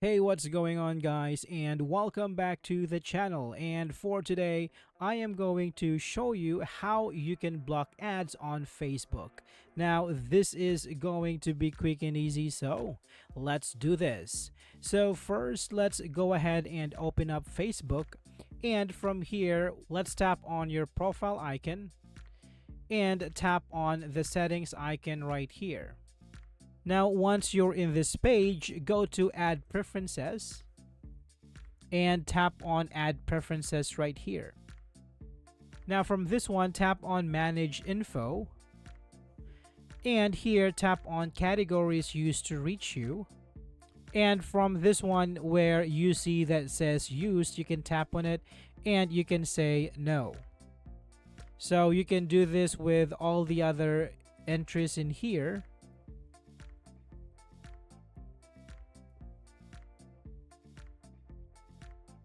Hey, what's going on, guys, and welcome back to the channel. And for today, I am going to show you how you can block ads on Facebook. Now, this is going to be quick and easy, so let's do this. So first, let's go ahead and open up Facebook, and from here, let's tap on your profile icon and tap on the settings icon right here. Now, once you're in this page, go to Add Preferences and tap on Add Preferences right here. Now, from this one, tap on Manage Info. And here, tap on Categories Used to Reach You. And from this one where you see that says Used, you can tap on it and you can say No. So you can do this with all the other entries in here.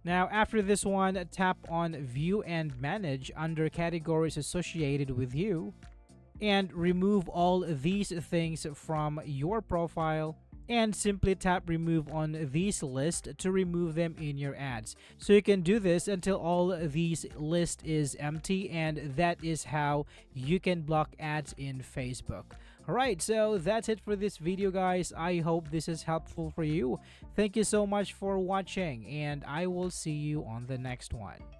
Now, after this one, tap on View and Manage under Categories Associated with You and remove all these things from your profile and simply tap Remove on these list to remove them in your ads. So you can do this until all these list is empty, and that is how you can block ads in Facebook. Alright, so that's it for this video, guys. I hope this is helpful for you. Thank you so much for watching, and I will see you on the next one.